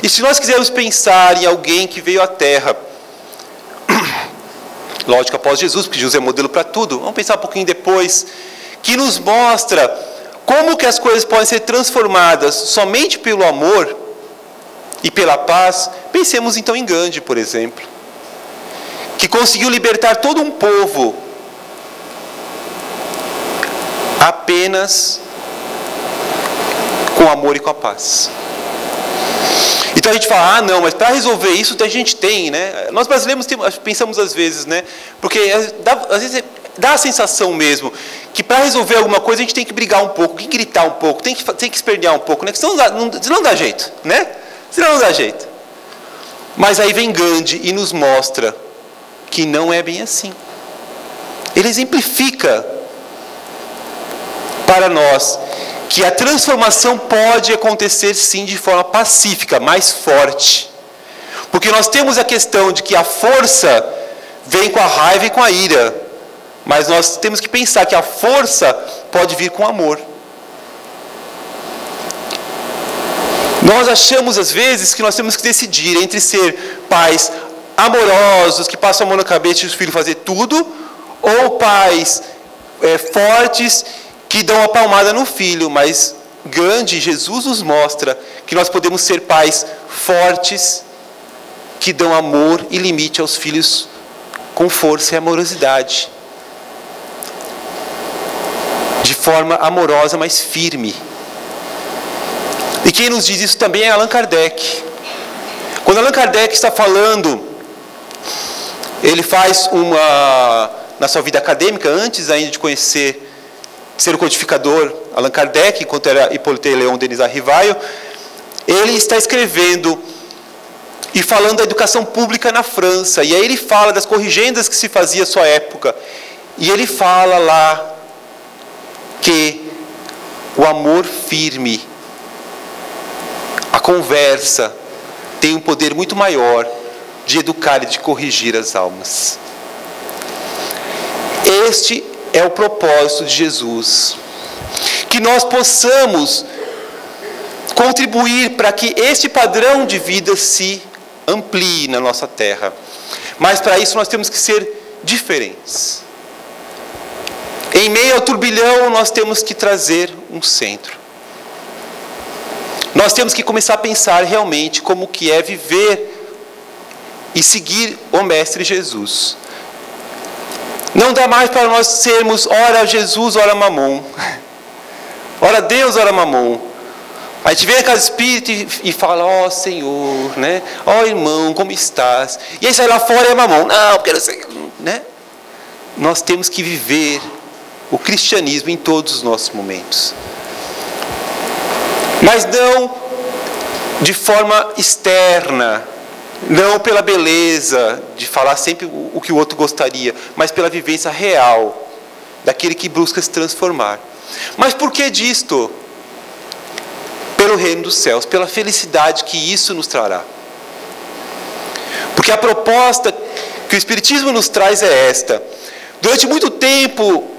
Speaker 2: E se nós quisermos pensar em alguém que veio à Terra, lógico, após Jesus, porque Jesus é modelo para tudo, vamos pensar um pouquinho depois, que nos mostra como que as coisas podem ser transformadas somente pelo amor e pela paz. Pensemos então em Gandhi, por exemplo, que conseguiu libertar todo um povo apenas com amor e com a paz. Então a gente fala, não, mas para resolver isso a gente tem, né? Nós brasileiros pensamos às vezes, né? Porque às vezes dá a sensação mesmo que para resolver alguma coisa a gente tem que brigar um pouco, tem que gritar um pouco, tem que espernear um pouco, né? Senão não dá jeito, né? Senão não dá jeito. Mas aí vem Gandhi e nos mostra que não é bem assim. Ele exemplifica para nós que a transformação pode acontecer sim de forma pacífica, mais forte. Porque nós temos a questão de que a força vem com a raiva e com a ira. Mas nós temos que pensar que a força pode vir com amor. Nós achamos às vezes que nós temos que decidir entre ser pais amorosos, que passam a mão na cabeça e os filhos fazer tudo, ou pais fortes, que dão uma palmada no filho. Mas Gandhi, Jesus nos mostra que nós podemos ser pais fortes, que dão amor e limite aos filhos com força e amorosidade. De forma amorosa, mas firme. E quem nos diz isso também é Allan Kardec. Quando Allan Kardec está falando, ele faz na sua vida acadêmica, antes ainda de conhecer, ser o codificador Allan Kardec, enquanto era Hippolyte Léon Denis Arrivaio, ele está escrevendo e falando da educação pública na França. E aí ele fala das corrigendas que se fazia à sua época. E ele fala lá que o amor firme, a conversa, tem um poder muito maior de educar e de corrigir as almas. Este é o propósito de Jesus. Que nós possamos contribuir para que este padrão de vida se amplie na nossa terra. Mas para isso nós temos que ser diferentes. Em meio ao turbilhão, nós temos que trazer um centro. Nós temos que começar a pensar realmente como que é viver e seguir o Mestre Jesus. Não dá mais para nós sermos ora Jesus, ora Mamon. Ora Deus, ora Mamon. A gente vem na casa espírita e fala, ó Senhor, né? Ó irmão, como estás? E aí sai lá fora e é Mamon. Não, porque eu não sei, né? Nós temos que viver o cristianismo em todos os nossos momentos. Mas não de forma externa, não pela beleza, de falar sempre o que o outro gostaria, mas pela vivência real, daquele que busca se transformar. Mas por que disto? Pelo reino dos céus, pela felicidade que isso nos trará. Porque a proposta que o Espiritismo nos traz é esta. Durante muito tempo,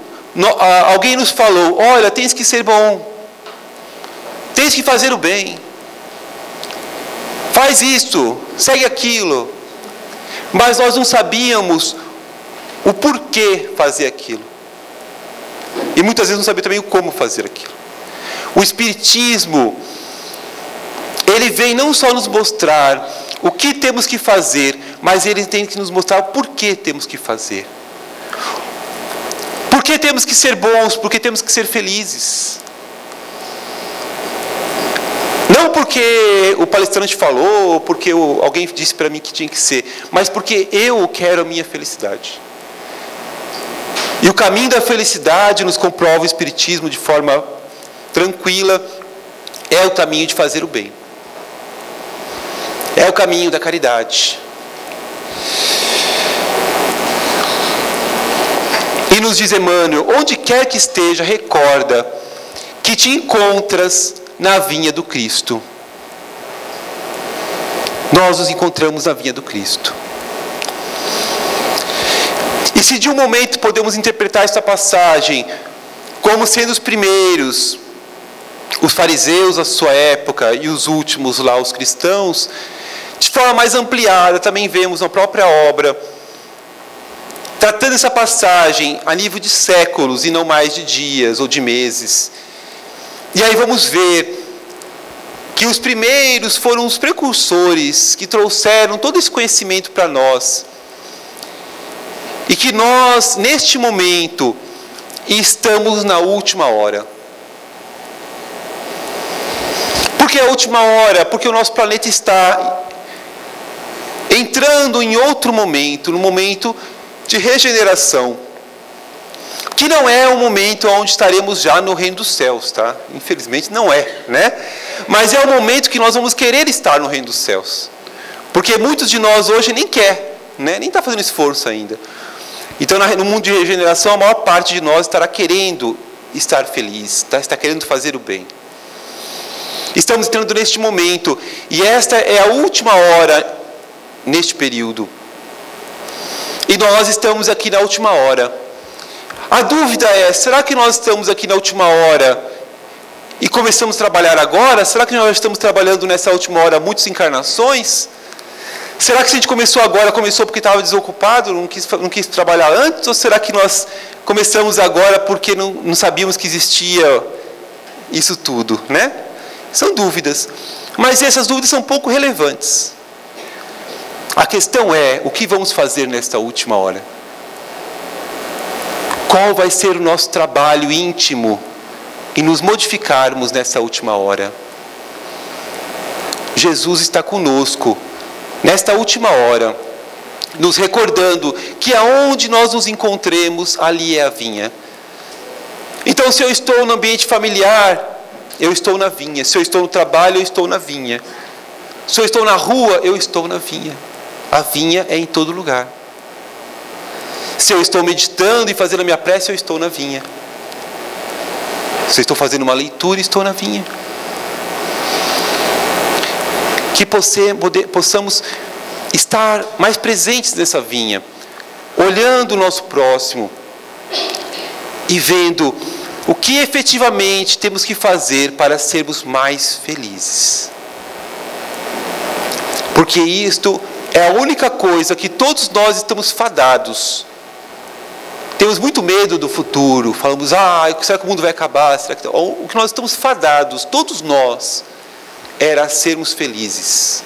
Speaker 2: alguém nos falou, olha, tens que ser bom, tens que fazer o bem, faz isto, segue aquilo. mas nós não sabíamos o porquê fazer aquilo. E muitas vezes não sabia também o como fazer aquilo. O Espiritismo, ele vem não só nos mostrar o que temos que fazer, mas ele tem que nos mostrar o porquê temos que fazer. Por que temos que ser bons? Por que temos que ser felizes? Não porque o palestrante falou, ou porque alguém disse para mim que tinha que ser, mas porque eu quero a minha felicidade. E o caminho da felicidade, nos comprova o Espiritismo de forma tranquila, é o caminho de fazer o bem. É o caminho da caridade. E nos diz Emmanuel, onde quer que esteja, recorda que te encontras na vinha do Cristo. Nós nos encontramos na vinha do Cristo. E se de um momento podemos interpretar esta passagem como sendo os primeiros, os fariseus da sua época, e os últimos lá, os cristãos, de forma mais ampliada, também vemos na própria obra, tratando essa passagem a nível de séculos e não mais de dias ou de meses. E aí vamos ver que os primeiros foram os precursores que trouxeram todo esse conhecimento para nós. E que nós, neste momento, estamos na última hora. Por que a última hora? Porque o nosso planeta está entrando em outro momento, no momento de regeneração, que não é um momento onde estaremos já no reino dos céus, tá? Infelizmente não é, né? Mas é o momento que nós vamos querer estar no reino dos céus, porque muitos de nós hoje nem quer, né? Nem está fazendo esforço ainda. Então, no mundo de regeneração, a maior parte de nós estará querendo estar feliz, está querendo fazer o bem. Estamos entrando neste momento, e esta é a última hora neste período. E nós estamos aqui na última hora. A dúvida é, será que nós estamos aqui na última hora e começamos a trabalhar agora? Será que nós estamos trabalhando nessa última hora muitas encarnações? Será que se a gente começou agora, começou porque estava desocupado, não quis trabalhar antes? Ou será que nós começamos agora porque não sabíamos que existia isso tudo, né? São dúvidas. Mas essas dúvidas são pouco relevantes. A questão é, o que vamos fazer nesta última hora? Qual vai ser o nosso trabalho íntimo em nos modificarmos nessa última hora? Jesus está conosco nesta última hora, nos recordando que aonde nós nos encontremos, ali é a vinha. Então, se eu estou no ambiente familiar, eu estou na vinha. Se eu estou no trabalho, eu estou na vinha. Se eu estou na rua, eu estou na vinha. A vinha é em todo lugar. Se eu estou meditando e fazendo a minha prece, eu estou na vinha. Se eu estou fazendo uma leitura, estou na vinha. Que possamos estar mais presentes nessa vinha, olhando o nosso próximo e vendo o que efetivamente temos que fazer para sermos mais felizes. Porque isto é a única coisa que todos nós estamos fadados. Temos muito medo do futuro, falamos, será que o mundo vai acabar? O que nós estamos fadados, todos nós, era sermos felizes.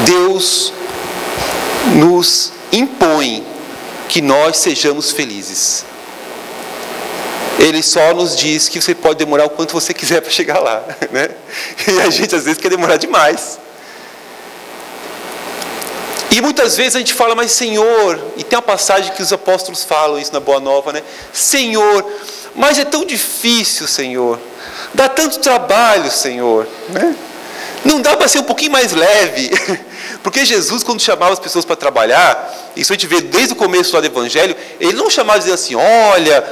Speaker 2: Deus nos impõe que nós sejamos felizes. Ele só nos diz que você pode demorar o quanto você quiser para chegar lá, né? E a gente às vezes quer demorar demais. E muitas vezes a gente fala, mas Senhor, e tem uma passagem que os apóstolos falam isso na Boa Nova, né? Senhor, mas é tão difícil, Senhor. Dá tanto trabalho, Senhor, né? Não dá para ser um pouquinho mais leve? Porque Jesus, quando chamava as pessoas para trabalhar, isso a gente vê desde o começo lá do Evangelho, ele não chamava dizendo assim, olha,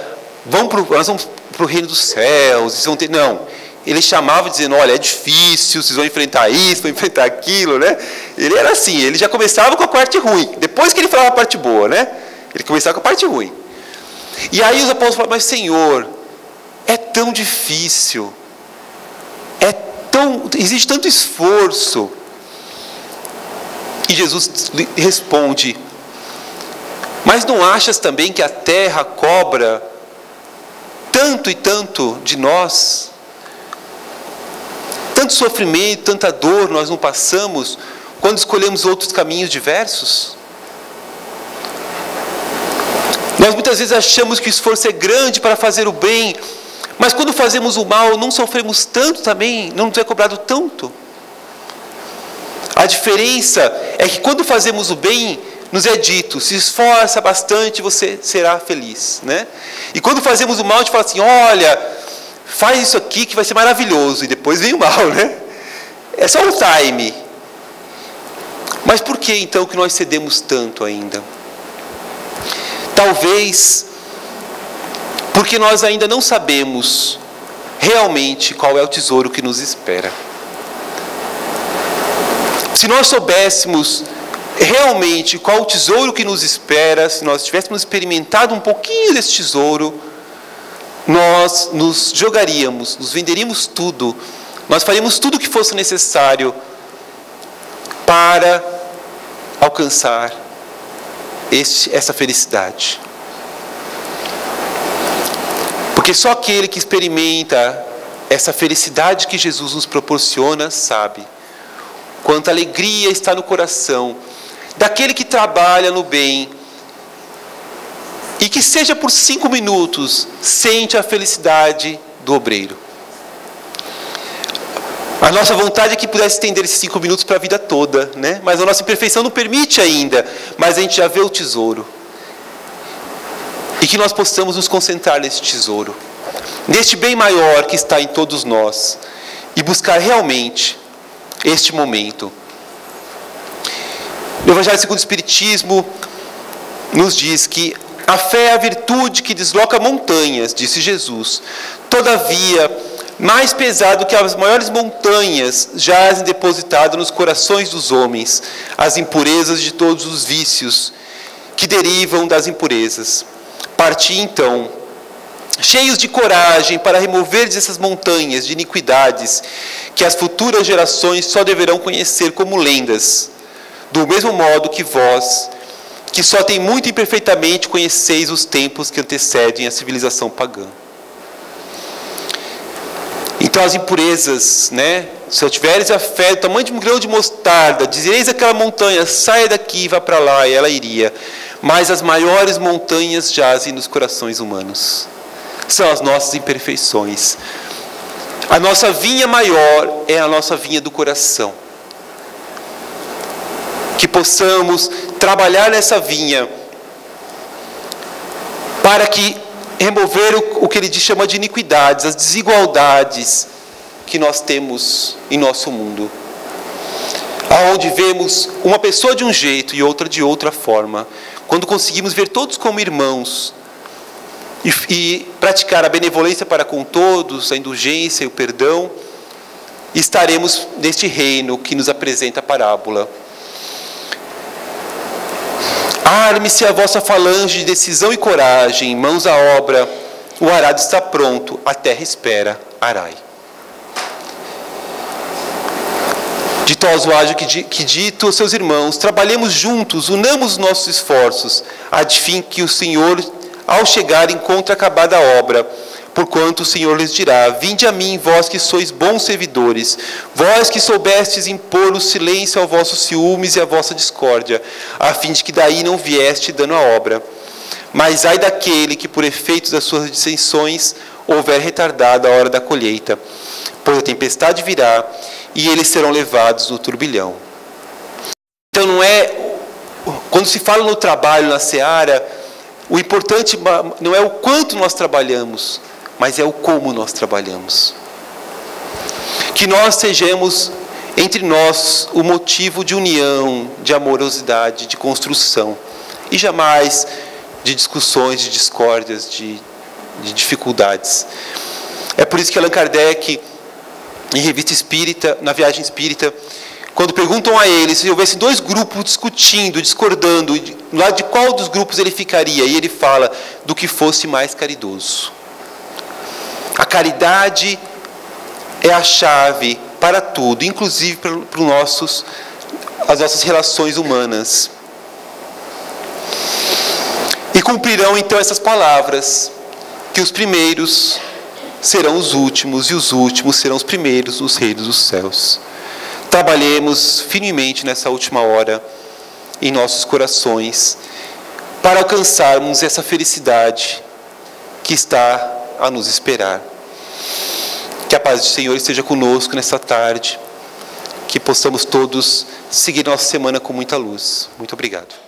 Speaker 2: nós vamos para o reino dos céus, vocês vão ter... Não, ele chamava dizendo, olha, é difícil, vocês vão enfrentar isso, vão enfrentar aquilo, né? Ele era assim, ele já começava com a parte ruim, depois que ele falava a parte boa, né? Ele começava com a parte ruim. E aí os apóstolos falavam, mas Senhor, é tão difícil, existe tanto esforço. E Jesus lhe responde: mas não achas também que a terra cobra tanto e tanto de nós? Tanto sofrimento, tanta dor nós não passamos quando escolhemos outros caminhos diversos? Nós muitas vezes achamos que o esforço é grande para fazer o bem, mas quando fazemos o mal não sofremos tanto também, não nos é cobrado tanto. A diferença é que quando fazemos o bem, nos é dito: se esforça bastante, você será feliz, né? E quando fazemos o mal, a gente fala assim: olha, faz isso aqui que vai ser maravilhoso, e depois vem o mal, né? É só um time. Mas por que então que nós cedemos tanto ainda? Talvez porque nós ainda não sabemos realmente qual é o tesouro que nos espera. Se nós soubéssemos realmente qual o tesouro que nos espera, se nós tivéssemos experimentado um pouquinho desse tesouro, nós nos jogaríamos, nos venderíamos tudo, nós faríamos tudo o que fosse necessário para alcançar essa felicidade. Porque só aquele que experimenta essa felicidade que Jesus nos proporciona sabe quanta alegria está no coração daquele que trabalha no bem e que seja por 5 minutos sente a felicidade do obreiro. A nossa vontade é que pudesse estender esses 5 minutos para a vida toda, né? Mas a nossa imperfeição não permite ainda, mas a gente já vê o tesouro. E que nós possamos nos concentrar nesse tesouro, neste bem maior que está em todos nós, e buscar realmente este momento. O Evangelho segundo o Espiritismo nos diz que a fé é a virtude que desloca montanhas, disse Jesus. Todavia, mais pesado que as maiores montanhas, jazem depositadas nos corações dos homens as impurezas de todos os vícios que derivam das impurezas. Parti então, cheios de coragem, para remover essas montanhas de iniquidades que as futuras gerações só deverão conhecer como lendas, do mesmo modo que vós, que só tem muito imperfeitamente, conheceis os tempos que antecedem a civilização pagã. Então as impurezas, né? Se eu tiveres a fé do tamanho de um grão de mostarda, dizereis aquela montanha, saia daqui e vá para lá, e ela iria. Mas as maiores montanhas jazem nos corações humanos. São as nossas imperfeições. A nossa vinha maior é a nossa vinha do coração. Que possamos trabalhar nessa vinha para que remover o que ele chama de iniquidades, as desigualdades que nós temos em nosso mundo. Aonde vemos uma pessoa de um jeito e outra de outra forma. Quando conseguimos ver todos como irmãos e praticar a benevolência para com todos, a indulgência e o perdão, estaremos neste reino que nos apresenta a parábola. Arme-se a vossa falange de decisão e coragem, mãos à obra, o arado está pronto, a terra espera, arai. Ditoso ágil que dito aos seus irmãos, trabalhemos juntos, unamos nossos esforços, a fim que o Senhor, ao chegar, encontre acabada a obra. Porquanto o Senhor lhes dirá: vinde a mim, vós que sois bons servidores, vós que soubestes impor o silêncio ao vosso ciúmes e à vossa discórdia, a fim de que daí não vieste dano à obra. Mas ai daquele que, por efeito das suas dissensões, houver retardado a hora da colheita, pois a tempestade virá e eles serão levados no turbilhão. Então não é, quando se fala no trabalho, na seara, o importante não é o quanto nós trabalhamos, mas é o como nós trabalhamos. Que nós sejamos, entre nós, o motivo de união, de amorosidade, de construção, e jamais de discussões, de discórdias, de dificuldades. É por isso que Allan Kardec, em Revista Espírita, na Viagem Espírita, quando perguntam a ele se houvesse 2 grupos discutindo, discordando, lá de qual dos grupos ele ficaria, e ele fala: do que fosse mais caridoso. A caridade é a chave para tudo, inclusive para as nossas relações humanas. E cumprirão então essas palavras, que os primeiros serão os últimos, e os últimos serão os primeiros nos reinos dos céus. Trabalhemos firmemente nessa última hora em nossos corações, para alcançarmos essa felicidade que está a nos esperar. Que a paz do Senhor esteja conosco nessa tarde, que possamos todos seguir nossa semana com muita luz. Muito obrigado.